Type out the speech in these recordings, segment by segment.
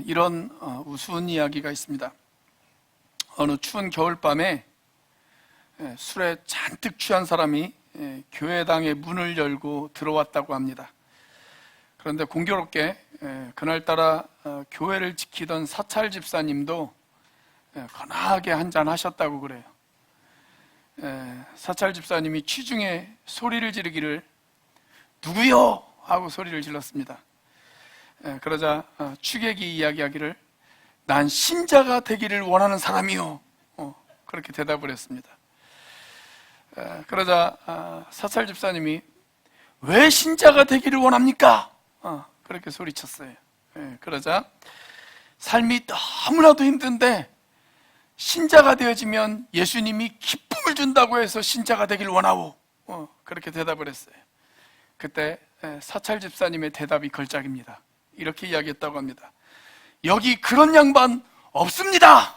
이런 우스운 이야기가 있습니다. 어느 추운 겨울밤에 술에 잔뜩 취한 사람이 교회당의 문을 열고 들어왔다고 합니다. 그런데 공교롭게 그날따라 교회를 지키던 사찰 집사님도 거나하게 한잔 하셨다고 그래요. 사찰 집사님이 취중에 소리를 지르기를 누구요? 하고 소리를 질렀습니다. 그러자 취객이 이야기하기를 난 신자가 되기를 원하는 사람이요, 그렇게 대답을 했습니다. 그러자 사찰 집사님이 왜 신자가 되기를 원합니까? 그렇게 소리쳤어요. 그러자 삶이 너무나도 힘든데 신자가 되어지면 예수님이 기쁨을 준다고 해서 신자가 되기를 원하오, 그렇게 대답을 했어요. 그때 사찰 집사님의 대답이 걸작입니다. 이렇게 이야기했다고 합니다. 여기 그런 양반 없습니다.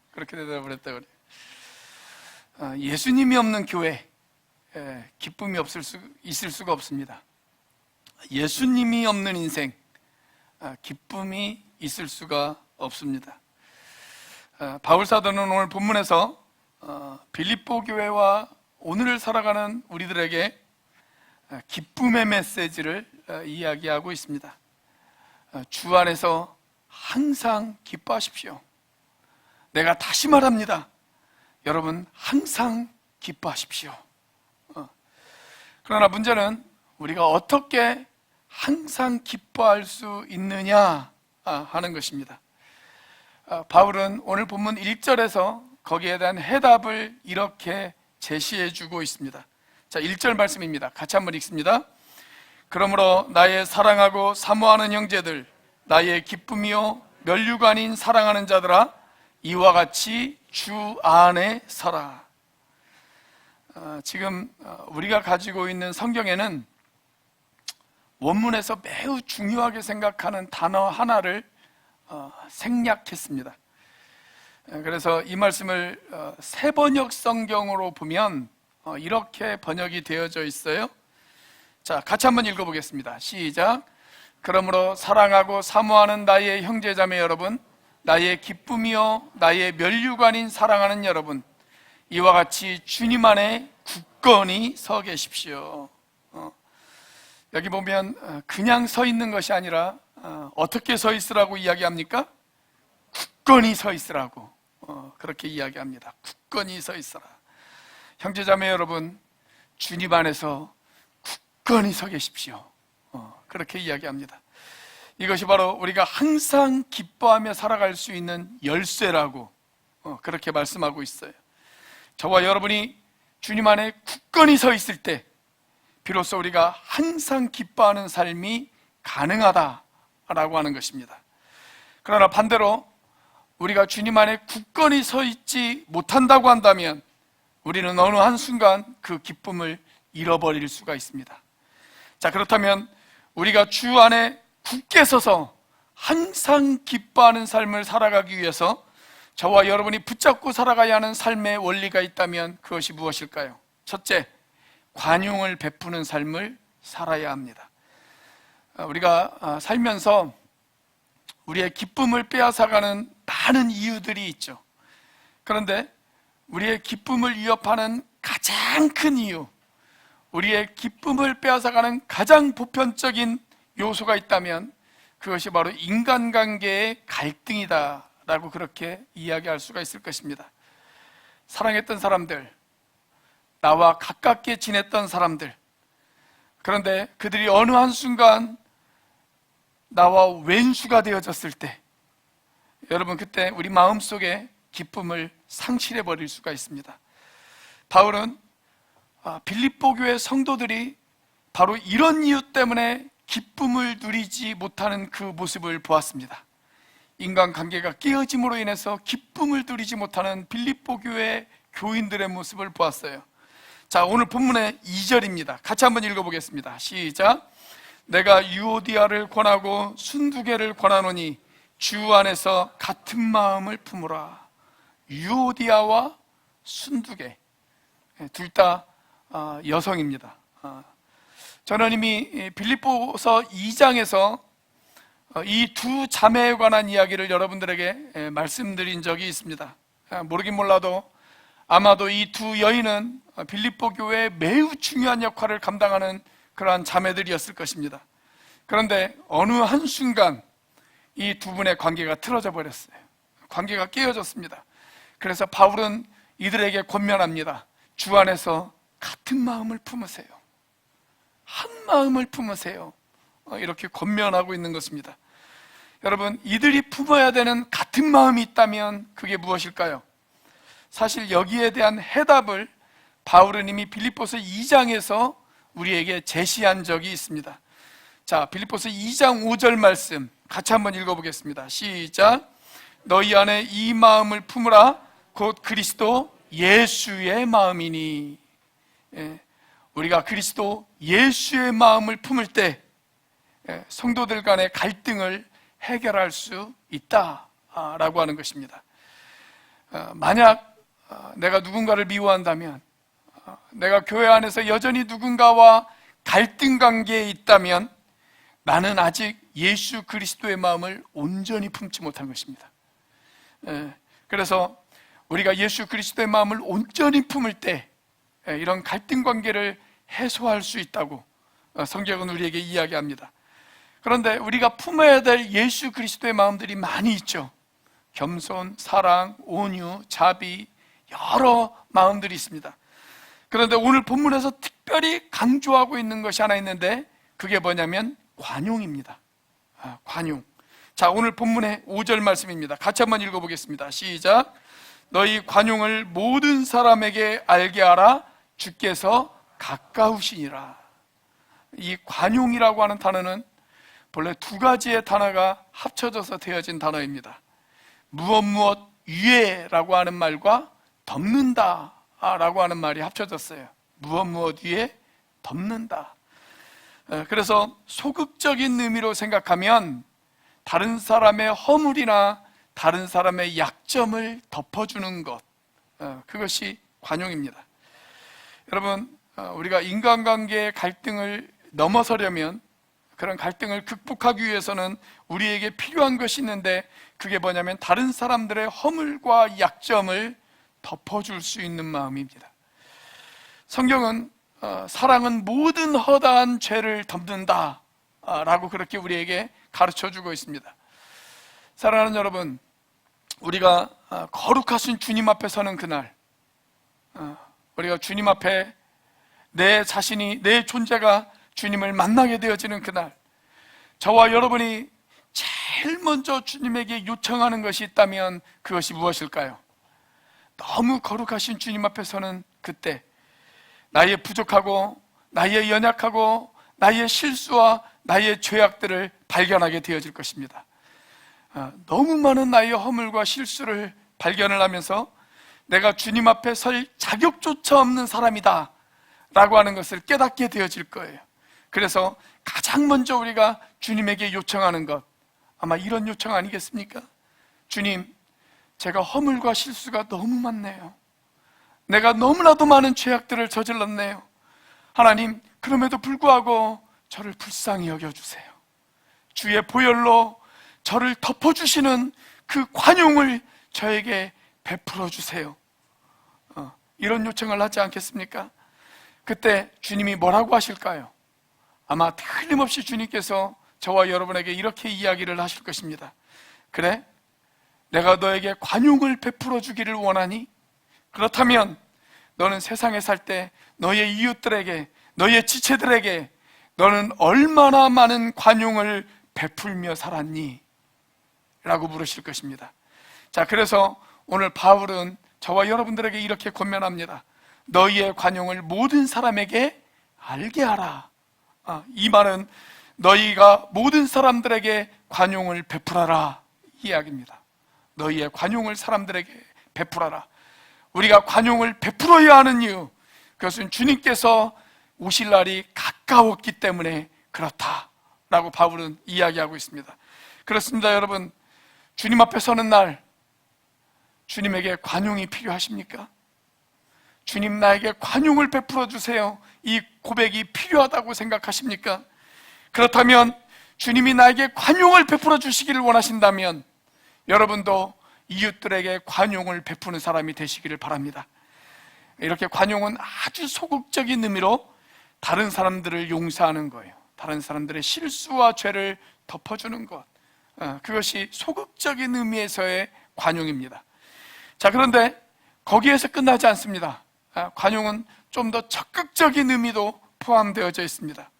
그렇게 대답을 했다고 그래요. 예수님이 없는 교회 기쁨이 있을 수가 없습니다. 예수님이 없는 인생 기쁨이 있을 수가 없습니다. 바울 사도는 오늘 본문에서 빌립보 교회와 오늘을 살아가는 우리들에게 기쁨의 메시지를 이야기하고 있습니다. 주 안에서 항상 기뻐하십시오. 내가 다시 말합니다. 여러분 항상 기뻐하십시오. 그러나 문제는 우리가 어떻게 항상 기뻐할 수 있느냐 하는 것입니다. 바울은 오늘 본문 1절에서 거기에 대한 해답을 이렇게 제시해 주고 있습니다. 자, 1절 말씀입니다. 같이 한번 읽습니다. 그러므로 나의 사랑하고 사모하는 형제들, 나의 기쁨이요 멸류가 아닌 사랑하는 자들아, 이와 같이 주 안에 서라. 지금 우리가 가지고 있는 성경에는 원문에서 매우 중요하게 생각하는 단어 하나를 생략했습니다. 그래서 이 말씀을 새번역 성경으로 보면 이렇게 번역이 되어져 있어요. 자, 같이 한번 읽어보겠습니다. 시작. 그러므로 사랑하고 사모하는 나의 형제자매 여러분, 나의 기쁨이요 나의 멸류관인 사랑하는 여러분, 이와 같이 주님 안에 굳건히 서 계십시오. 여기 보면 그냥 서 있는 것이 아니라 어떻게 서 있으라고 이야기합니까? 굳건히 서 있으라고 그렇게 이야기합니다. 굳건히 서 있어라. 형제자매 여러분, 주님 안에서 굳건히 서 계십시오. 그렇게 이야기합니다. 이것이 바로 우리가 항상 기뻐하며 살아갈 수 있는 열쇠라고 그렇게 말씀하고 있어요. 저와 여러분이 주님 안에 굳건히 서 있을 때 비로소 우리가 항상 기뻐하는 삶이 가능하다라고 하는 것입니다. 그러나 반대로 우리가 주님 안에 굳건히 서 있지 못한다고 한다면 우리는 어느 한순간 그 기쁨을 잃어버릴 수가 있습니다. 자, 그렇다면 우리가 주 안에 굳게 서서 항상 기뻐하는 삶을 살아가기 위해서 저와 여러분이 붙잡고 살아가야 하는 삶의 원리가 있다면 그것이 무엇일까요? 첫째, 관용을 베푸는 삶을 살아야 합니다. 우리가 살면서 우리의 기쁨을 빼앗아가는 많은 이유들이 있죠. 그런데 우리의 기쁨을 위협하는 가장 큰 이유, 우리의 기쁨을 빼앗아가는 가장 보편적인 요소가 있다면 그것이 바로 인간관계의 갈등이다 라고 그렇게 이야기할 수가 있을 것입니다. 사랑했던 사람들, 나와 가깝게 지냈던 사람들, 그런데 그들이 어느 한순간 나와 왼수가 되어졌을 때 여러분, 그때 우리 마음속에 기쁨을 상실해 버릴 수가 있습니다. 바울은 빌립보 교회 성도들이 바로 이런 이유 때문에 기쁨을 누리지 못하는 그 모습을 보았습니다. 인간관계가 깨어짐으로 인해서 기쁨을 누리지 못하는 빌립보 교회 교인들의 모습을 보았어요. 자, 오늘 본문의 2절입니다. 같이 한번 읽어보겠습니다. 시작. 내가 유오디아를 권하고 순두개를 권하노니 주 안에서 같은 마음을 품으라. 유오디아와 순두개, 둘 다 여성입니다. 저는 이미 빌립보서 2장에서 이 두 자매에 관한 이야기를 여러분들에게 말씀드린 적이 있습니다. 모르긴 몰라도 아마도 이 두 여인은 빌립보 교회에 매우 중요한 역할을 감당하는 그러한 자매들이었을 것입니다. 그런데 어느 한순간 이 두 분의 관계가 틀어져 버렸어요. 관계가 깨어졌습니다. 그래서 바울은 이들에게 권면합니다. 주 안에서 같은 마음을 품으세요. 한 마음을 품으세요. 이렇게 권면하고 있는 것입니다. 여러분, 이들이 품어야 되는 같은 마음이 있다면 그게 무엇일까요? 사실 여기에 대한 해답을 바울은 이미 빌립보서 2장에서 우리에게 제시한 적이 있습니다. 자, 빌립보서 2장 5절 말씀 같이 한번 읽어보겠습니다. 시작. 너희 안에 이 마음을 품으라. 곧 그리스도 예수의 마음이니. 우리가 그리스도 예수의 마음을 품을 때 성도들 간의 갈등을 해결할 수 있다라고 하는 것입니다. 만약 내가 누군가를 미워한다면, 내가 교회 안에서 여전히 누군가와 갈등 관계에 있다면 나는 아직 예수 그리스도의 마음을 온전히 품지 못한 것입니다. 그래서 우리가 예수 그리스도의 마음을 온전히 품을 때 이런 갈등 관계를 해소할 수 있다고 성경은 우리에게 이야기합니다. 그런데 우리가 품어야 될 예수 그리스도의 마음들이 많이 있죠. 겸손, 사랑, 온유, 자비, 여러 마음들이 있습니다. 그런데 오늘 본문에서 특별히 강조하고 있는 것이 하나 있는데 그게 뭐냐면 관용입니다. 관용. 자, 오늘 본문의 5절 말씀입니다. 같이 한번 읽어보겠습니다. 시작. 너희 관용을 모든 사람에게 알게 하라. 주께서 가까우시니라. 이 관용이라고 하는 단어는 본래 두 가지의 단어가 합쳐져서 되어진 단어입니다. 무엇 위에라고 하는 말과 덮는다 라고 하는 말이 합쳐졌어요. 무엇 위에 덮는다. 그래서 소극적인 의미로 생각하면 다른 사람의 허물이나 다른 사람의 약점을 덮어주는 것, 그것이 관용입니다. 여러분, 우리가 인간관계의 갈등을 넘어서려면, 그런 갈등을 극복하기 위해서는 우리에게 필요한 것이 있는데 그게 뭐냐면 다른 사람들의 허물과 약점을 덮어줄 수 있는 마음입니다. 성경은 사랑은 모든 허다한 죄를 덮는다 라고 그렇게 우리에게 가르쳐주고 있습니다. 사랑하는 여러분, 우리가 거룩하신 주님 앞에 서는 그날, 우리가 주님 앞에 내 자신이, 내 존재가 주님을 만나게 되어지는 그날, 저와 여러분이 제일 먼저 주님에게 요청하는 것이 있다면 그것이 무엇일까요? 너무 거룩하신 주님 앞에 서는 그때 나의 부족하고 나의 연약하고 나의 실수와 나의 죄악들을 발견하게 되어질 것입니다. 너무 많은 나의 허물과 실수를 발견을 하면서 내가 주님 앞에 설 자격조차 없는 사람이다 라고 하는 것을 깨닫게 되어질 거예요. 그래서 가장 먼저 우리가 주님에게 요청하는 것, 아마 이런 요청 아니겠습니까? 주님, 제가 허물과 실수가 너무 많네요. 내가 너무나도 많은 죄악들을 저질렀네요. 하나님, 그럼에도 불구하고 저를 불쌍히 여겨주세요. 주의 보혈로 저를 덮어주시는 그 관용을 저에게 베풀어 주세요. 이런 요청을 하지 않겠습니까? 그때 주님이 뭐라고 하실까요? 아마 틀림없이 주님께서 저와 여러분에게 이렇게 이야기를 하실 것입니다. 그래? 내가 너에게 관용을 베풀어 주기를 원하니? 그렇다면 너는 세상에 살 때 너의 이웃들에게, 너의 지체들에게 너는 얼마나 많은 관용을 베풀며 살았니? 라고 물으실 것입니다. 자, 그래서 오늘 바울은 저와 여러분들에게 이렇게 권면합니다. 너희의 관용을 모든 사람에게 알게 하라. 이 말은 너희가 모든 사람들에게 관용을 베풀어라 이 이야기입니다. 너희의 관용을 사람들에게 베풀어라. 우리가 관용을 베풀어야 하는 이유, 그것은 주님께서 오실 날이 가까웠기 때문에 그렇다라고 바울은 이야기하고 있습니다. 그렇습니다. 여러분, 주님 앞에 서는 날 주님에게 관용이 필요하십니까? 주님, 나에게 관용을 베풀어 주세요. 이 고백이 필요하다고 생각하십니까? 그렇다면 주님이 나에게 관용을 베풀어 주시기를 원하신다면 여러분도 이웃들에게 관용을 베푸는 사람이 되시기를 바랍니다. 이렇게 관용은 아주 소극적인 의미로 다른 사람들을 용서하는 거예요. 다른 사람들의 실수와 죄를 덮어주는 것, 그것이 소극적인 의미에서의 관용입니다. 자, 그런데 거기에서 끝나지 않습니다. 관용은 좀 더 적극적인 의미도 포함되어져 있습니다.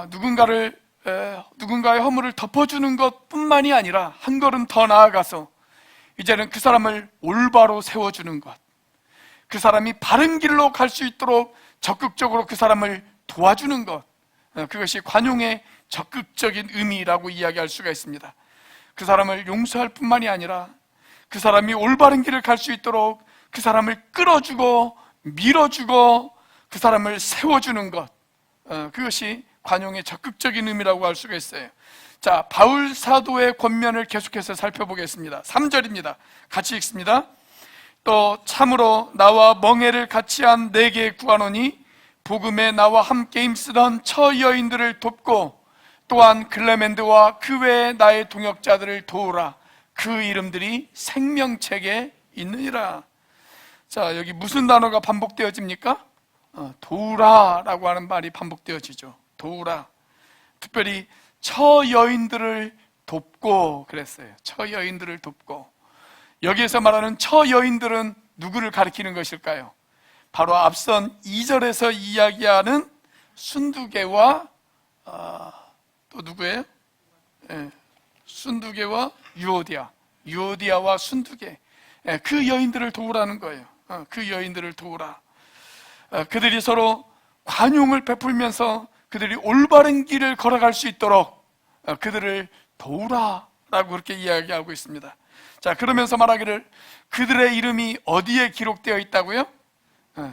누군가의 허물을 덮어주는 것뿐만이 아니라 한 걸음 더 나아가서 이제는 그 사람을 올바로 세워주는 것, 그 사람이 바른 길로 갈 수 있도록 적극적으로 그 사람을 도와주는 것, 그것이 관용의 적극적인 의미라고 이야기할 수가 있습니다. 그 사람을 용서할 뿐만이 아니라 그 사람이 올바른 길을 갈 수 있도록 그 사람을 끌어주고 밀어주고 그 사람을 세워주는 것, 그것이 관용의 적극적인 의미라고 할 수가 있어요. 자, 바울 사도의 권면을 계속해서 살펴보겠습니다. 3절입니다. 같이 읽습니다. 또 참으로 나와 멍에를 같이 한 내게 구하노니 복음에 나와 함께 힘쓰던 처 여인들을 돕고 또한 클레멘드와 그 외에 나의 동역자들을 도우라. 그 이름들이 생명책에 있느니라. 자, 여기 무슨 단어가 반복되어집니까? 도우라라고 하는 말이 반복되어지죠. 도우라. 특별히 처 여인들을 돕고 그랬어요. 처 여인들을 돕고. 여기에서 말하는 처 여인들은 누구를 가리키는 것일까요? 바로 앞선 2절에서 이야기하는 순두개와 또 누구예요? 순두개와 유오디아와 순두개, 그 여인들을 도우라는 거예요. 그 여인들을 도우라. 그들이 서로 관용을 베풀면서 그들이 올바른 길을 걸어갈 수 있도록 그들을 도우라라고 그렇게 이야기하고 있습니다. 자, 그러면서 말하기를 그들의 이름이 어디에 기록되어 있다고요?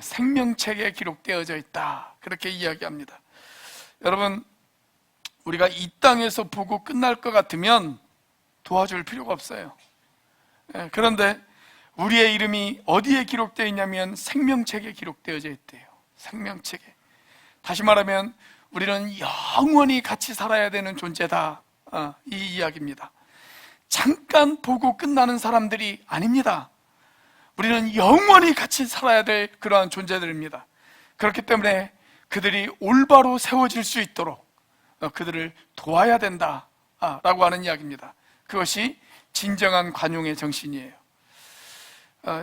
생명책에 기록되어져 있다, 그렇게 이야기합니다. 여러분, 우리가 이 땅에서 보고 끝날 것 같으면 도와줄 필요가 없어요. 그런데 우리의 이름이 어디에 기록되어 있냐면 생명책에 기록되어져 있대요. 생명책에. 다시 말하면 우리는 영원히 같이 살아야 되는 존재다, 이 이야기입니다. 잠깐 보고 끝나는 사람들이 아닙니다. 우리는 영원히 같이 살아야 될 그러한 존재들입니다. 그렇기 때문에 그들이 올바로 세워질 수 있도록 그들을 도와야 된다, 라고 하는 이야기입니다. 그것이 진정한 관용의 정신이에요.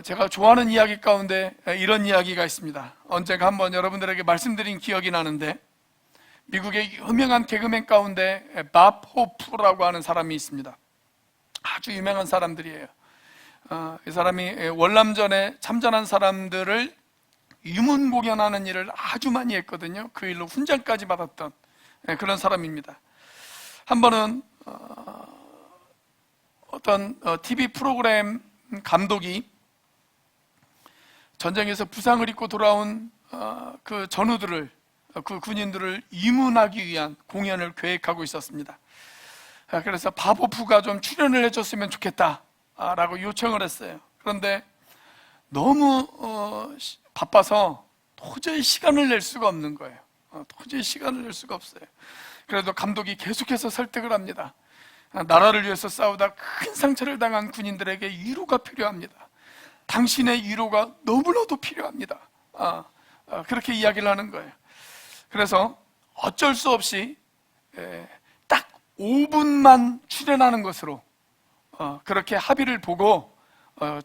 제가 좋아하는 이야기 가운데 이런 이야기가 있습니다. 언젠가 한번 여러분들에게 말씀드린 기억이 나는데, 미국의 유명한 개그맨 가운데 밥 호프라고 하는 사람이 있습니다. 아주 유명한 사람들이에요. 이 사람이 월남전에 참전한 사람들을 유문 공연하는 일을 아주 많이 했거든요. 그 일로 훈장까지 받았던 그런 사람입니다. 한 번은 어떤 TV 프로그램 감독이 전쟁에서 부상을 입고 돌아온 그 전우들을, 그 군인들을 이문하기 위한 공연을 계획하고 있었습니다. 그래서 바보프가 좀 출연을 해줬으면 좋겠다 라고 요청을 했어요. 그런데 너무 바빠서 도저히 시간을 낼 수가 없는 거예요. 도저히 시간을 낼 수가 없어요. 그래도 감독이 계속해서 설득을 합니다. 나라를 위해서 싸우다 큰 상처를 당한 군인들에게 위로가 필요합니다. 당신의 위로가 너무나도 필요합니다. 그렇게 이야기를 하는 거예요. 그래서 어쩔 수 없이 딱 5분만 출연하는 것으로 그렇게 합의를 보고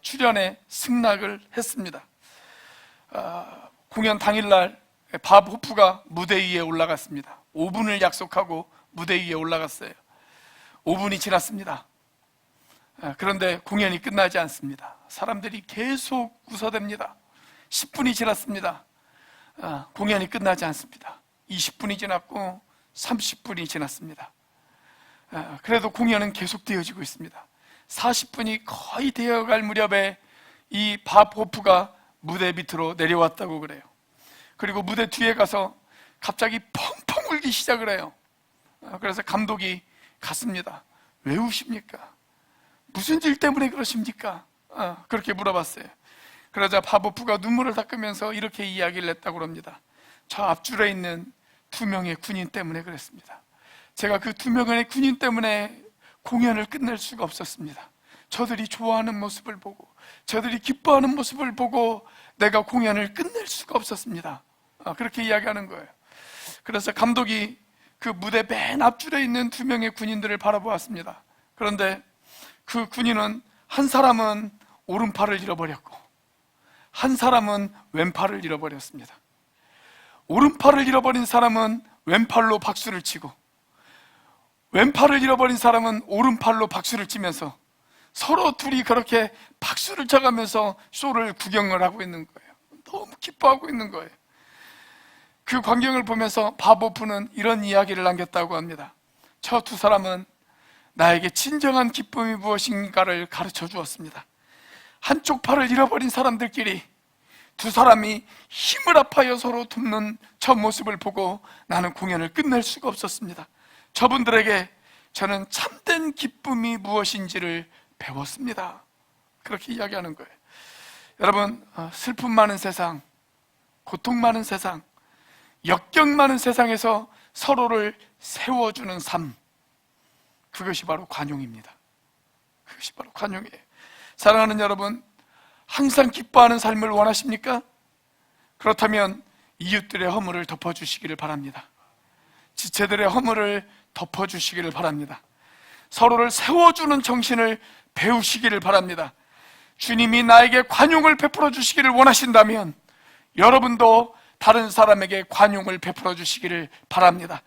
출연에 승낙을 했습니다. 공연 당일날 밥 호프가 무대 위에 올라갔습니다. 5분을 약속하고 무대 위에 올라갔어요. 5분이 지났습니다. 그런데 공연이 끝나지 않습니다. 사람들이 계속 웃어댑니다. 10분이 지났습니다. 공연이 끝나지 않습니다. 20분이 지났고 30분이 지났습니다. 그래도 공연은 계속 되어지고 있습니다. 40분이 거의 되어갈 무렵에 이 밥 호프가 무대 밑으로 내려왔다고 그래요. 그리고 무대 뒤에 가서 갑자기 펑펑 울기 시작을 해요. 그래서 감독이 갔습니다. 왜 우십니까? 무슨 일 때문에 그러십니까? 그렇게 물어봤어요. 그러자 밥 호프가 눈물을 닦으면서 이렇게 이야기를 했다고 합니다. 저 앞줄에 있는 2명의 군인 때문에 그랬습니다. 제가 그 2명의 군인 때문에 공연을 끝낼 수가 없었습니다. 저들이 좋아하는 모습을 보고, 저들이 기뻐하는 모습을 보고 내가 공연을 끝낼 수가 없었습니다. 그렇게 이야기하는 거예요. 그래서 감독이 그 무대 맨 앞줄에 있는 2명의 군인들을 바라보았습니다. 그런데 그 군인은 한 사람은 오른팔을 잃어버렸고 한 사람은 왼팔을 잃어버렸습니다. 오른팔을 잃어버린 사람은 왼팔로 박수를 치고 왼팔을 잃어버린 사람은 오른팔로 박수를 치면서 서로 둘이 그렇게 박수를 쳐가면서 쇼를 구경을 하고 있는 거예요. 너무 기뻐하고 있는 거예요. 그 광경을 보면서 바보프는 이런 이야기를 남겼다고 합니다. 저 2 사람은 나에게 진정한 기쁨이 무엇인가를 가르쳐 주었습니다. 한쪽 팔을 잃어버린 사람들끼리 2 사람이 힘을 합하여 서로 돕는 저 모습을 보고 나는 공연을 끝낼 수가 없었습니다. 저분들에게 저는 참된 기쁨이 무엇인지를 배웠습니다. 그렇게 이야기하는 거예요. 여러분, 슬픔 많은 세상, 고통 많은 세상, 역경 많은 세상에서 서로를 세워주는 삶, 그것이 바로 관용입니다. 그것이 바로 관용이에요. 사랑하는 여러분, 항상 기뻐하는 삶을 원하십니까? 그렇다면 이웃들의 허물을 덮어주시기를 바랍니다. 지체들의 허물을 덮어주시기를 바랍니다. 서로를 세워주는 정신을 배우시기를 바랍니다. 주님이 나에게 관용을 베풀어 주시기를 원하신다면 여러분도 다른 사람에게 관용을 베풀어 주시기를 바랍니다.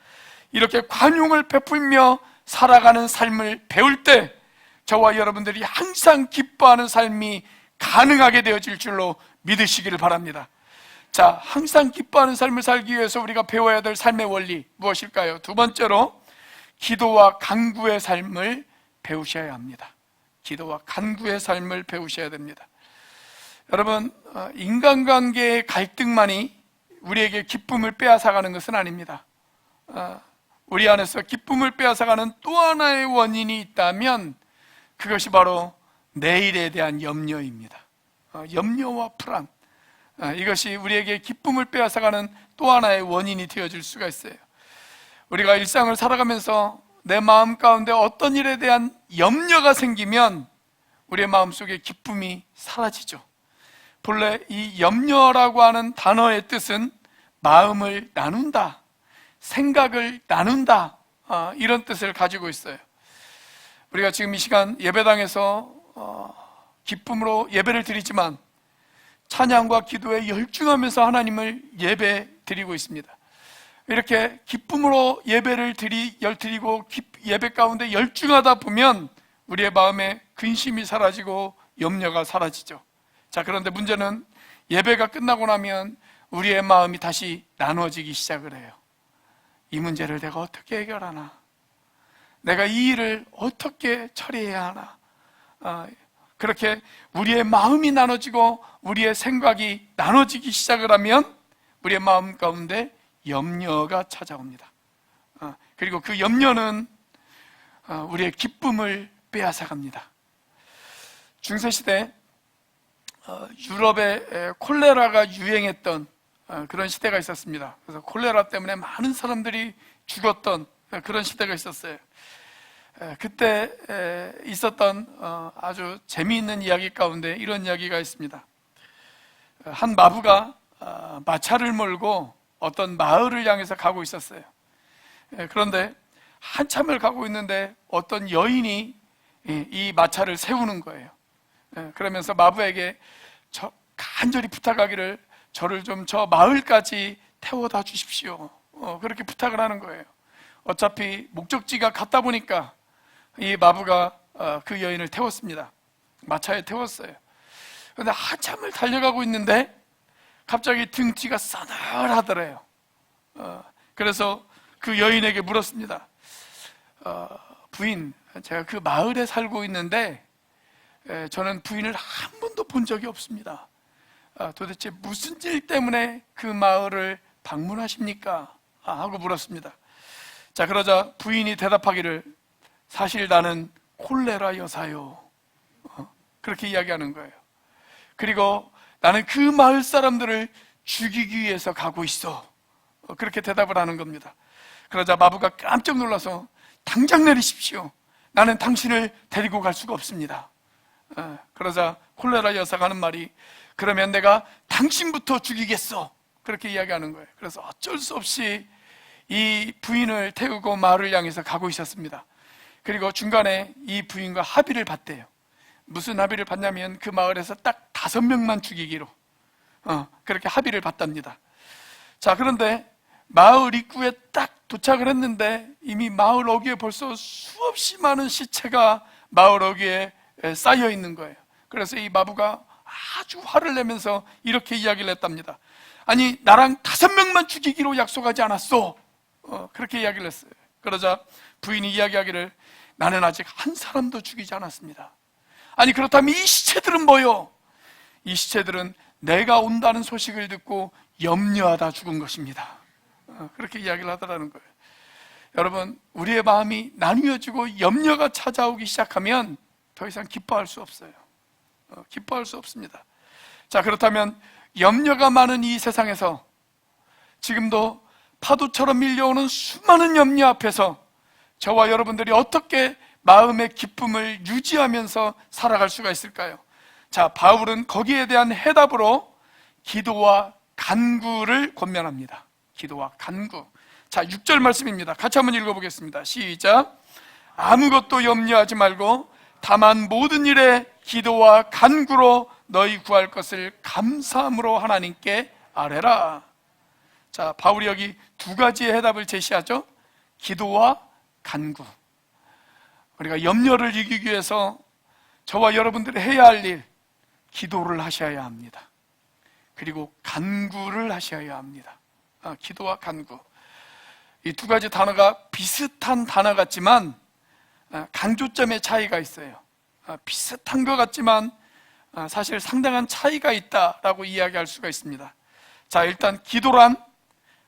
이렇게 관용을 베풀며 살아가는 삶을 배울 때 저와 여러분들이 항상 기뻐하는 삶이 가능하게 되어질 줄로 믿으시기를 바랍니다. 자, 항상 기뻐하는 삶을 살기 위해서 우리가 배워야 될 삶의 원리 무엇일까요? 2번째로 기도와 간구의 삶을 배우셔야 합니다. 기도와 간구의 삶을 배우셔야 됩니다. 여러분, 인간관계의 갈등만이 우리에게 기쁨을 빼앗아가는 것은 아닙니다. 우리 안에서 기쁨을 빼앗아가는 또 하나의 원인이 있다면 그것이 바로 내일에 대한 염려입니다. 염려와 불안, 이것이 우리에게 기쁨을 빼앗아가는 또 하나의 원인이 되어질 수가 있어요. 우리가 일상을 살아가면서 내 마음 가운데 어떤 일에 대한 염려가 생기면 우리의 마음속에 기쁨이 사라지죠. 본래 이 염려라고 하는 단어의 뜻은 마음을 나눈다, 생각을 나눈다, 이런 뜻을 가지고 있어요. 우리가 지금 이 시간 예배당에서 기쁨으로 예배를 드리지만 찬양과 기도에 열중하면서 하나님을 예배 드리고 있습니다. 이렇게 기쁨으로 예배를 드리고 예배 가운데 열중하다 보면 우리의 마음에 근심이 사라지고 염려가 사라지죠. 자, 그런데 문제는 예배가 끝나고 나면 우리의 마음이 다시 나눠지기 시작을 해요. 이 문제를 내가 어떻게 해결하나? 내가 이 일을 어떻게 처리해야 하나? 그렇게 우리의 마음이 나눠지고 우리의 생각이 나눠지기 시작을 하면 우리의 마음 가운데 염려가 찾아옵니다. 그리고 그 염려는 우리의 기쁨을 빼앗아갑니다. 중세시대 유럽에 콜레라가 유행했던 그런 시대가 있었습니다. 그래서 콜레라 때문에 많은 사람들이 죽었던 그런 시대가 있었어요. 그때 있었던 아주 재미있는 이야기 가운데 이런 이야기가 있습니다. 한 마부가 마차를 몰고 어떤 마을을 향해서 가고 있었어요. 그런데 한참을 가고 있는데 어떤 여인이 이 마차를 세우는 거예요. 그러면서 마부에게 간절히 부탁하기를 저를 좀 저 마을까지 태워다 주십시오. 그렇게 부탁을 하는 거예요. 어차피 목적지가 같다 보니까 이 마부가 그 여인을 태웠습니다. 마차에 태웠어요. 그런데 한참을 달려가고 있는데 갑자기 등 뒤가 싸늘하더래요. 그래서 그 여인에게 물었습니다. 부인, 제가 그 마을에 살고 있는데 저는 부인을 한 번도 본 적이 없습니다. 도대체 무슨 일 때문에 그 마을을 방문하십니까? 하고 물었습니다. 자, 그러자 부인이 대답하기를 사실 나는 콜레라 여사요. 그렇게 이야기하는 거예요. 그리고 나는 그 마을 사람들을 죽이기 위해서 가고 있어. 그렇게 대답을 하는 겁니다. 그러자 마부가 깜짝 놀라서 당장 내리십시오. 나는 당신을 데리고 갈 수가 없습니다. 그러자 콜레라 여사가 하는 말이, 그러면 내가 당신부터 죽이겠어, 그렇게 이야기하는 거예요. 그래서 어쩔 수 없이 이 부인을 태우고 마을을 향해서 가고 있었습니다. 그리고 중간에 이 부인과 합의를 봤대요. 무슨 합의를 봤냐면 그 마을에서 딱 5명만 죽이기로 그렇게 합의를 봤답니다. 자, 그런데 마을 입구에 딱 도착을 했는데 이미 마을 어귀에 벌써 수없이 많은 시체가 마을 어귀에 쌓여 있는 거예요. 그래서 이 마부가 아주 화를 내면서 이렇게 이야기를 했답니다. 아니, 나랑 5명만 죽이기로 약속하지 않았어? 그렇게 이야기를 했어요. 그러자 부인이 이야기하기를, 나는 아직 한 사람도 죽이지 않았습니다. 아니, 그렇다면 이 시체들은 뭐요? 이 시체들은 내가 온다는 소식을 듣고 염려하다 죽은 것입니다. 그렇게 이야기를 하더라는 거예요. 여러분, 우리의 마음이 나뉘어지고 염려가 찾아오기 시작하면 더 이상 기뻐할 수 없어요. 기뻐할 수 없습니다. 자, 그렇다면 염려가 많은 이 세상에서 지금도 파도처럼 밀려오는 수많은 염려 앞에서 저와 여러분들이 어떻게 마음의 기쁨을 유지하면서 살아갈 수가 있을까요? 자, 바울은 거기에 대한 해답으로 기도와 간구를 권면합니다. 기도와 간구. 자, 6절 말씀입니다. 같이 한번 읽어보겠습니다. 시작. 아무것도 염려하지 말고 다만 모든 일에 기도와 간구로 너희 구할 것을 감사함으로 하나님께 아뢰라. 자, 바울이 여기 2가지의 해답을 제시하죠. 기도와 간구. 우리가 염려를 이기기 위해서 저와 여러분들이 해야 할 일, 기도를 하셔야 합니다. 그리고 간구를 하셔야 합니다. 기도와 간구. 이 2가지 단어가 비슷한 단어 같지만 강조점의 차이가 있어요. 비슷한 것 같지만 사실 상당한 차이가 있다라고 이야기할 수가 있습니다. 자, 일단 기도란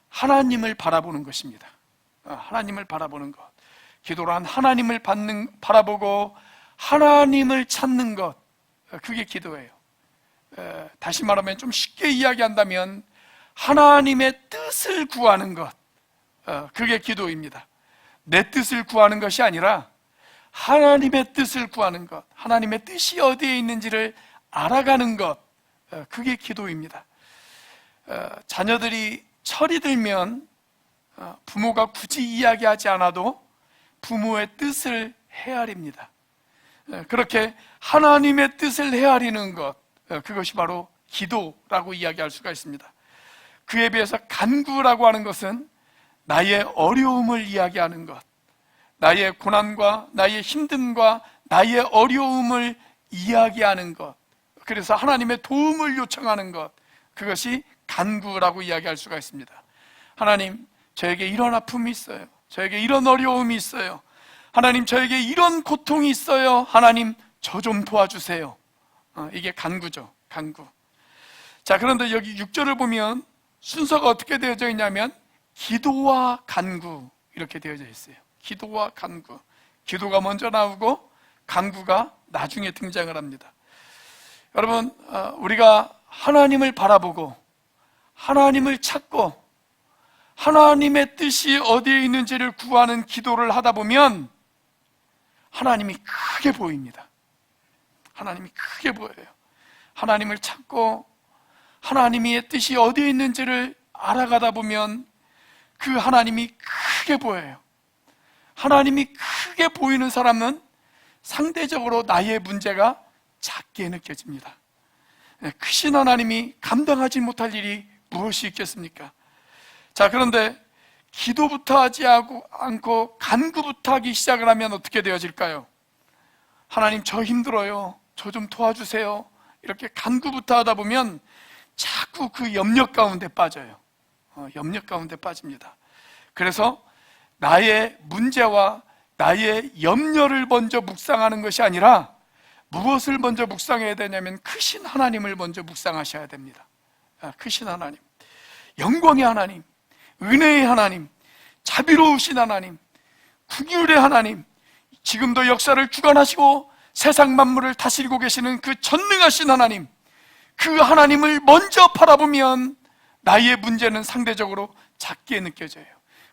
하나님을 바라보는 것입니다. 하나님을 바라보는 것. 기도란 하나님을 바라보고 하나님을 찾는 것, 그게 기도예요. 다시 말하면 좀 쉽게 이야기한다면 하나님의 뜻을 구하는 것, 그게 기도입니다. 내 뜻을 구하는 것이 아니라 하나님의 뜻을 구하는 것, 하나님의 뜻이 어디에 있는지를 알아가는 것, 그게 기도입니다. 자녀들이 철이 들면 부모가 굳이 이야기하지 않아도 부모의 뜻을 헤아립니다. 그렇게 하나님의 뜻을 헤아리는 것, 그것이 바로 기도라고 이야기할 수가 있습니다. 그에 비해서 간구라고 하는 것은 나의 어려움을 이야기하는 것, 나의 고난과 나의 힘듦과 나의 어려움을 이야기하는 것, 그래서 하나님의 도움을 요청하는 것, 그것이 간구라고 이야기할 수가 있습니다. 하나님, 저에게 이런 아픔이 있어요. 저에게 이런 어려움이 있어요. 하나님, 저에게 이런 고통이 있어요. 하나님, 저 좀 도와주세요. 이게 간구죠. 간구. 자, 그런데 여기 6절을 보면 순서가 어떻게 되어져 있냐면 기도와 간구, 이렇게 되어져 있어요. 기도와 간구. 기도가 먼저 나오고 간구가 나중에 등장을 합니다. 여러분, 우리가 하나님을 바라보고 하나님을 찾고 하나님의 뜻이 어디에 있는지를 구하는 기도를 하다 보면 하나님이 크게 보입니다. 하나님이 크게 보여요. 하나님을 찾고 하나님의 뜻이 어디에 있는지를 알아가다 보면 그 하나님이 크게 보여요. 하나님이 크게 보이는 사람은 상대적으로 나의 문제가 작게 느껴집니다. 크신 하나님이 감당하지 못할 일이 무엇이 있겠습니까? 자, 그런데 기도부터 하지 않고 간구부터 하기 시작을 하면 어떻게 되어질까요? 하나님, 저 힘들어요. 저 좀 도와주세요. 이렇게 간구부터 하다 보면 자꾸 그 염려 가운데 빠져요. 염려 가운데 빠집니다. 그래서 나의 문제와 나의 염려를 먼저 묵상하는 것이 아니라 무엇을 먼저 묵상해야 되냐면 크신 하나님을 먼저 묵상하셔야 됩니다. 크신 하나님, 영광의 하나님, 은혜의 하나님, 자비로우신 하나님, 긍휼의 하나님, 지금도 역사를 주관하시고 세상 만물을 다스리고 계시는 그 전능하신 하나님, 그 하나님을 먼저 바라보면 나의 문제는 상대적으로 작게 느껴져요.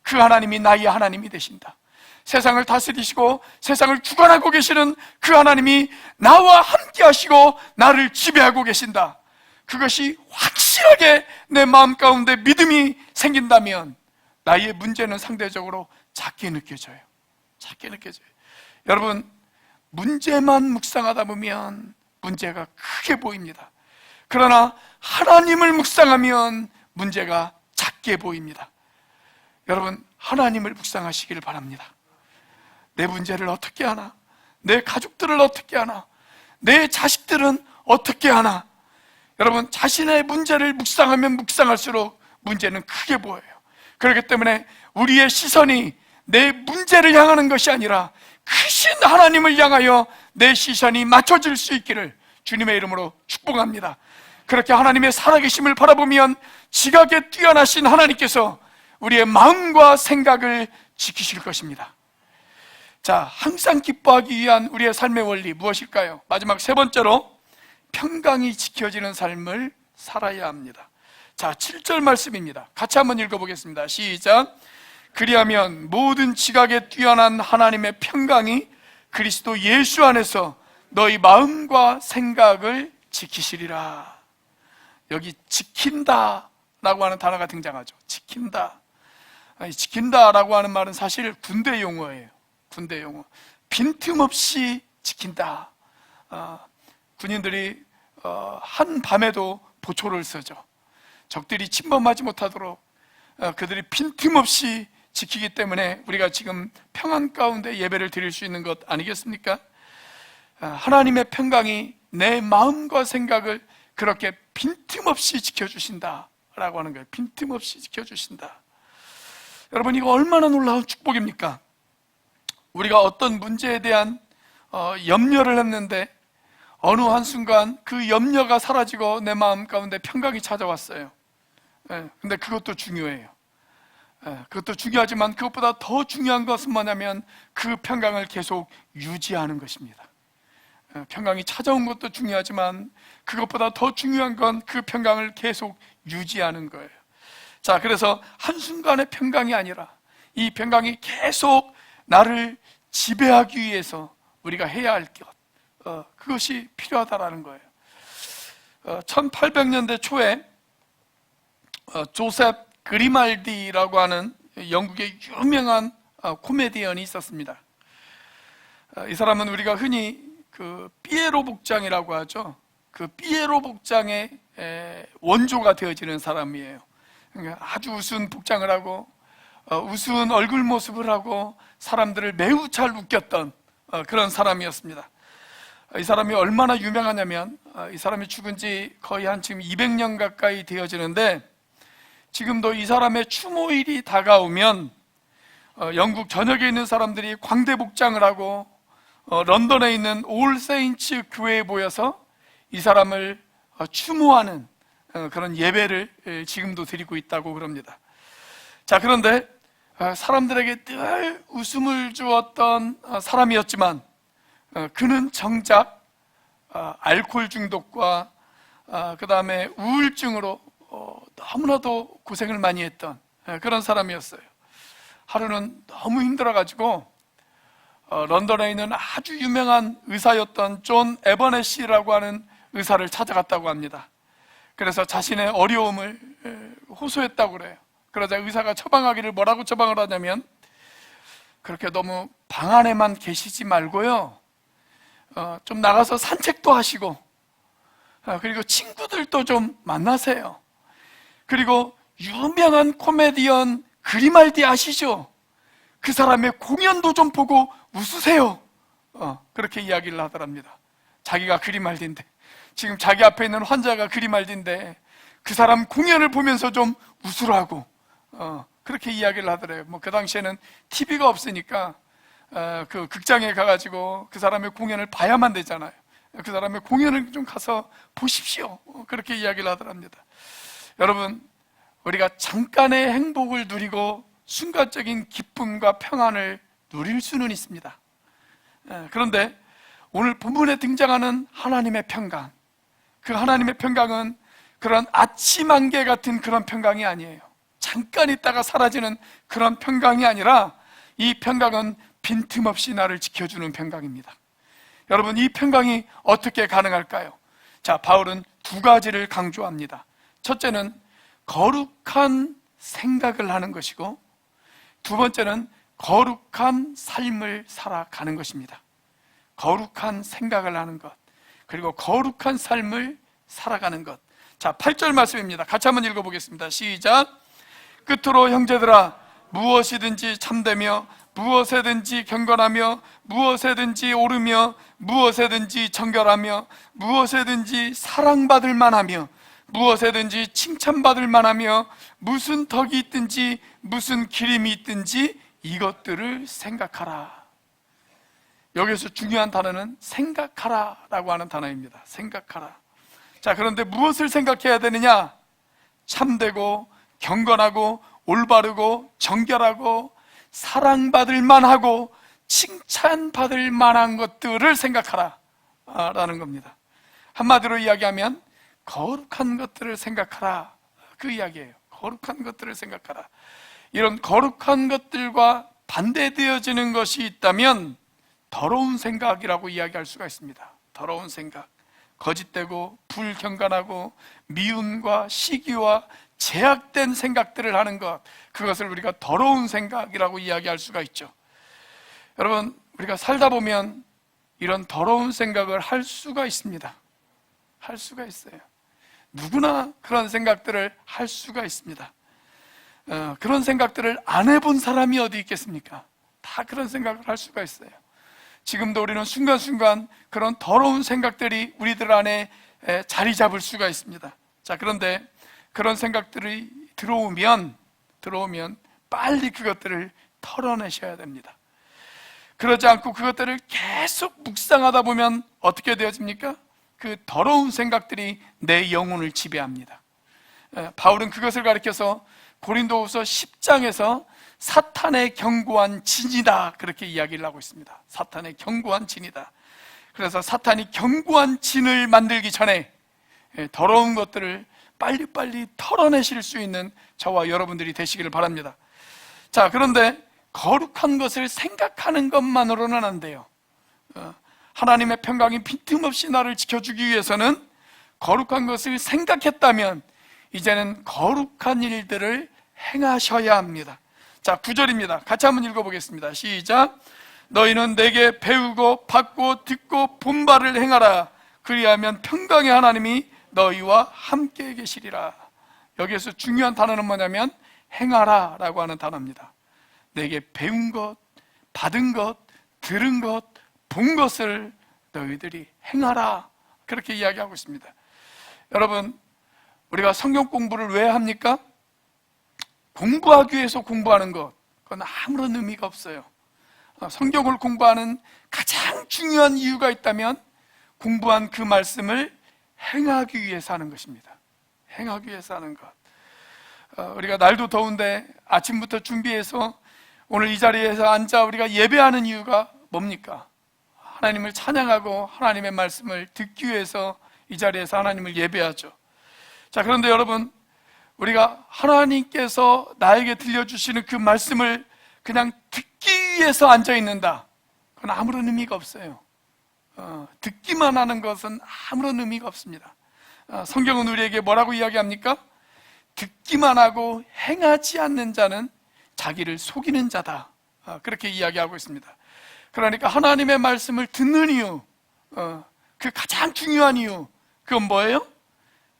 그 하나님이 나의 하나님이 되신다. 세상을 다스리시고 세상을 주관하고 계시는 그 하나님이 나와 함께 하시고 나를 지배하고 계신다. 그것이 확실하게 내 마음 가운데 믿음이 생긴다면 나의 문제는 상대적으로 작게 느껴져요. 작게 느껴져요. 여러분, 문제만 묵상하다 보면 문제가 크게 보입니다. 그러나 하나님을 묵상하면 문제가 작게 보입니다. 여러분, 하나님을 묵상하시기를 바랍니다. 내 문제를 어떻게 하나? 내 가족들을 어떻게 하나? 내 자식들은 어떻게 하나? 여러분, 자신의 문제를 묵상하면 묵상할수록 문제는 크게 보여요. 그렇기 때문에 우리의 시선이 내 문제를 향하는 것이 아니라 크신 하나님을 향하여 내 시선이 맞춰질 수 있기를 주님의 이름으로 축복합니다. 그렇게 하나님의 살아계심을 바라보면 지각에 뛰어나신 하나님께서 우리의 마음과 생각을 지키실 것입니다. 자, 항상 기뻐하기 위한 우리의 삶의 원리 무엇일까요? 마지막 세 번째로 평강이 지켜지는 삶을 살아야 합니다. 자, 7절 말씀입니다. 같이 한번 읽어보겠습니다. 시작. 그리하면 모든 지각에 뛰어난 하나님의 평강이 그리스도 예수 안에서 너희 마음과 생각을 지키시리라. 여기 지킨다 라고 하는 단어가 등장하죠. 지킨다. 아니, 지킨다라고 하는 말은 사실 군대 용어예요. 군대 용어. 빈틈없이 지킨다. 군인들이 한밤에도 보초를 서죠. 적들이 침범하지 못하도록 그들이 빈틈없이 지키기 때문에 우리가 지금 평안 가운데 예배를 드릴 수 있는 것 아니겠습니까? 하나님의 평강이 내 마음과 생각을 그렇게 빈틈없이 지켜주신다라고 하는 거예요. 빈틈없이 지켜주신다. 여러분, 이거 얼마나 놀라운 축복입니까? 우리가 어떤 문제에 대한 염려를 했는데 어느 한순간 그 염려가 사라지고 내 마음 가운데 평강이 찾아왔어요. 근데 그것도 중요해요. 그것도 중요하지만 그것보다 더 중요한 것은 뭐냐면 그 평강을 계속 유지하는 것입니다. 평강이 찾아온 것도 중요하지만 그것보다 더 중요한 건 그 평강을 계속 유지하는 거예요. 자, 그래서 한순간의 평강이 아니라 이 평강이 계속 나를 지배하기 위해서 우리가 해야 할 것, 그것이 필요하다라는 거예요. 1800년대 초에 조셉 그리말디라고 하는 영국의 유명한 코미디언이 있었습니다. 이 사람은 우리가 흔히 그 피에로 복장이라고 하죠. 그 피에로 복장의 원조가 되어지는 사람이에요. 그러니까 아주 우스운 복장을 하고 우스운 얼굴 모습을 하고 사람들을 매우 잘 웃겼던 그런 사람이었습니다. 이 사람이 얼마나 유명하냐면 이 사람이 죽은 지 거의 한 지금 200년 가까이 되어지는데 지금도 이 사람의 추모일이 다가오면 영국 전역에 있는 사람들이 광대 복장을 하고 런던에 있는 올 세인츠 교회에 모여서 이 사람을 추모하는 그런 예배를 지금도 드리고 있다고 그럽니다. 자, 그런데 사람들에게 늘 웃음을 주었던 사람이었지만 그는 정작 알코올 중독과 그 다음에 우울증으로 너무나도 고생을 많이 했던 그런 사람이었어요. 하루는 너무 힘들어가지고 런던에 있는 아주 유명한 의사였던 존 에버넷시라고 하는 의사를 찾아갔다고 합니다. 그래서 자신의 어려움을 호소했다고 그래요. 그러자 의사가 처방하기를 뭐라고 처방을 하냐면 그렇게 너무 방 안에만 계시지 말고요, 좀 나가서 산책도 하시고 그리고 친구들도 좀 만나세요. 그리고 유명한 코미디언 그리말디 아시죠? 그 사람의 공연도 좀 보고 웃으세요. 그렇게 이야기를 하더랍니다. 자기가 그리말디인데, 지금 자기 앞에 있는 환자가 그리말디인데 그 사람 공연을 보면서 좀 웃으라고 그렇게 이야기를 하더래요. 뭐 그 당시에는 TV가 없으니까 그 극장에 가가지고 그 사람의 공연을 봐야만 되잖아요. 그 사람의 공연을 좀 가서 보십시오. 그렇게 이야기를 하더랍니다. 여러분, 우리가 잠깐의 행복을 누리고 순간적인 기쁨과 평안을 누릴 수는 있습니다. 그런데 오늘 본문에 등장하는 하나님의 평강, 그 하나님의 평강은 그런 아침 안개 같은 그런 평강이 아니에요. 잠깐 있다가 사라지는 그런 평강이 아니라 이 평강은 빈틈없이 나를 지켜주는 평강입니다. 여러분, 이 평강이 어떻게 가능할까요? 자, 바울은 두 가지를 강조합니다. 첫째는 거룩한 생각을 하는 것이고, 두 번째는 거룩한 삶을 살아가는 것입니다. 거룩한 생각을 하는 것, 그리고 거룩한 삶을 살아가는 것. 자, 8절 말씀입니다. 같이 한번 읽어보겠습니다. 시작. 끝으로 형제들아, 무엇이든지 참되며 무엇에든지 경건하며 무엇에든지 옳으며 무엇에든지 정결하며 무엇에든지 사랑받을 만하며 무엇에든지 칭찬받을 만하며 무슨 덕이 있든지 무슨 기림이 있든지 이것들을 생각하라. 여기서 중요한 단어는 생각하라 라고 하는 단어입니다. 생각하라. 자, 그런데 무엇을 생각해야 되느냐? 참되고 경건하고 올바르고 정결하고 사랑받을 만하고 칭찬받을 만한 것들을 생각하라 라는 겁니다. 한마디로 이야기하면 거룩한 것들을 생각하라, 그 이야기예요. 거룩한 것들을 생각하라. 이런 거룩한 것들과 반대되어지는 것이 있다면 더러운 생각이라고 이야기할 수가 있습니다. 더러운 생각, 거짓되고 불경건하고 미움과 시기와 제약된 생각들을 하는 것, 그것을 우리가 더러운 생각이라고 이야기할 수가 있죠. 여러분, 우리가 살다 보면 이런 더러운 생각을 할 수가 있습니다. 할 수가 있어요. 누구나 그런 생각들을 할 수가 있습니다. 그런 생각들을 안 해본 사람이 어디 있겠습니까? 다 그런 생각을 할 수가 있어요. 지금도 우리는 순간순간 그런 더러운 생각들이 우리들 안에 자리 잡을 수가 있습니다. 자, 그런데 그런 생각들이 들어오면 빨리 그것들을 털어내셔야 됩니다. 그러지 않고 그것들을 계속 묵상하다 보면 어떻게 되어집니까? 그 더러운 생각들이 내 영혼을 지배합니다. 바울은 그것을 가리켜서 고린도후서 10장에서 사탄의 견고한 진이다, 그렇게 이야기를 하고 있습니다. 사탄의 견고한 진이다. 그래서 사탄이 견고한 진을 만들기 전에 더러운 것들을 빨리빨리 털어내실 수 있는 저와 여러분들이 되시기를 바랍니다. 자, 그런데 거룩한 것을 생각하는 것만으로는 안 돼요. 하나님의 평강이 빈틈없이 나를 지켜주기 위해서는 거룩한 것을 생각했다면 이제는 거룩한 일들을 행하셔야 합니다. 자, 9절입니다. 같이 한번 읽어보겠습니다. 시작. 너희는 내게 배우고 받고 듣고 본 바를 행하라. 그리하면 평강의 하나님이 너희와 함께 계시리라. 여기에서 중요한 단어는 뭐냐면 행하라 라고 하는 단어입니다. 내게 배운 것, 받은 것, 들은 것, 본 것을 너희들이 행하라, 그렇게 이야기하고 있습니다. 여러분, 우리가 성경 공부를 왜 합니까? 공부하기 위해서 공부하는 것, 그건 아무런 의미가 없어요. 성경을 공부하는 가장 중요한 이유가 있다면 공부한 그 말씀을 행하기 위해서 하는 것입니다. 행하기 위해서 하는 것. 우리가 날도 더운데 아침부터 준비해서 오늘 이 자리에서 앉아 우리가 예배하는 이유가 뭡니까? 하나님을 찬양하고 하나님의 말씀을 듣기 위해서 이 자리에서 하나님을 예배하죠. 자, 그런데 여러분, 우리가 하나님께서 나에게 들려주시는 그 말씀을 그냥 듣기 위해서 앉아 있는다, 그건 아무런 의미가 없어요. 듣기만 하는 것은 아무런 의미가 없습니다. 성경은 우리에게 뭐라고 이야기합니까? 듣기만 하고 행하지 않는 자는 자기를 속이는 자다, 그렇게 이야기하고 있습니다. 그러니까 하나님의 말씀을 듣는 이유, 그 가장 중요한 이유, 그건 뭐예요?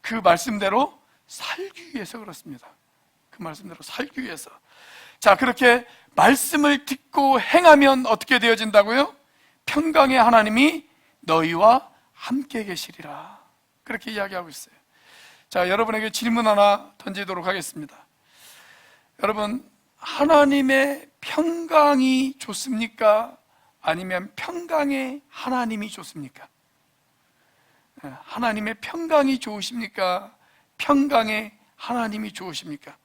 그 말씀대로 살기 위해서 그렇습니다. 그 말씀대로 살기 위해서. 자, 그렇게 말씀을 듣고 행하면 어떻게 되어진다고요? 평강의 하나님이 너희와 함께 계시리라, 그렇게 이야기하고 있어요. 자, 여러분에게 질문 하나 던지도록 하겠습니다. 여러분, 하나님의 평강이 좋습니까? 아니면 평강의 하나님이 좋습니까? 하나님의 평강이 좋으십니까? 평강의 하나님이 좋으십니까?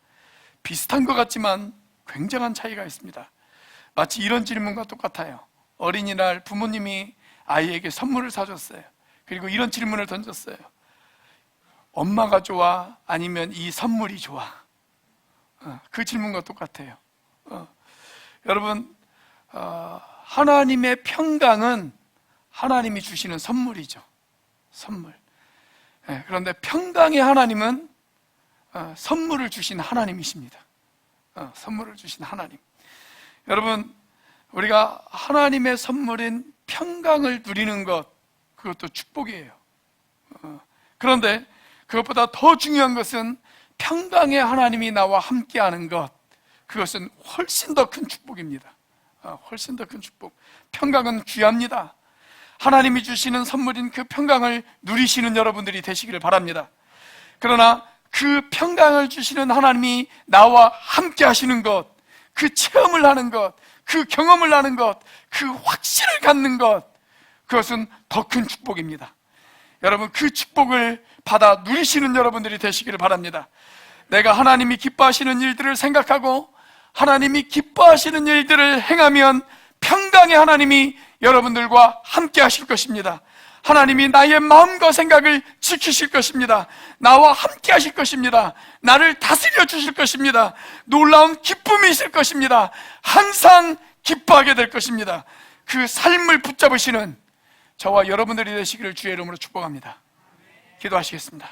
비슷한 것 같지만 굉장한 차이가 있습니다. 마치 이런 질문과 똑같아요. 어린이날 부모님이 아이에게 선물을 사줬어요. 그리고 이런 질문을 던졌어요. 엄마가 좋아? 아니면 이 선물이 좋아? 그 질문과 똑같아요. 여러분, 하나님의 평강은 하나님이 주시는 선물이죠. 선물. 그런데 평강의 하나님은 선물을 주신 하나님이십니다. 선물을 주신 하나님. 여러분, 우리가 하나님의 선물인 평강을 누리는 것, 그것도 축복이에요. 그런데 그것보다 더 중요한 것은 평강의 하나님이 나와 함께하는 것, 그것은 훨씬 더 큰 축복입니다. 훨씬 더 큰 축복. 평강은 귀합니다. 하나님이 주시는 선물인 그 평강을 누리시는 여러분들이 되시기를 바랍니다. 그러나 그 평강을 주시는 하나님이 나와 함께 하시는 것, 그 체험을 하는 것, 그 경험을 하는 것, 그 확신을 갖는 것, 그것은 더 큰 축복입니다. 여러분, 그 축복을 받아 누리시는 여러분들이 되시기를 바랍니다. 내가 하나님이 기뻐하시는 일들을 생각하고 하나님이 기뻐하시는 일들을 행하면 평강의 하나님이 여러분들과 함께 하실 것입니다. 하나님이 나의 마음과 생각을 지키실 것입니다. 나와 함께 하실 것입니다. 나를 다스려 주실 것입니다. 놀라운 기쁨이 있을 것입니다. 항상 기뻐하게 될 것입니다. 그 삶을 붙잡으시는 저와 여러분들이 되시기를 주의 이름으로 축복합니다. 기도하시겠습니다.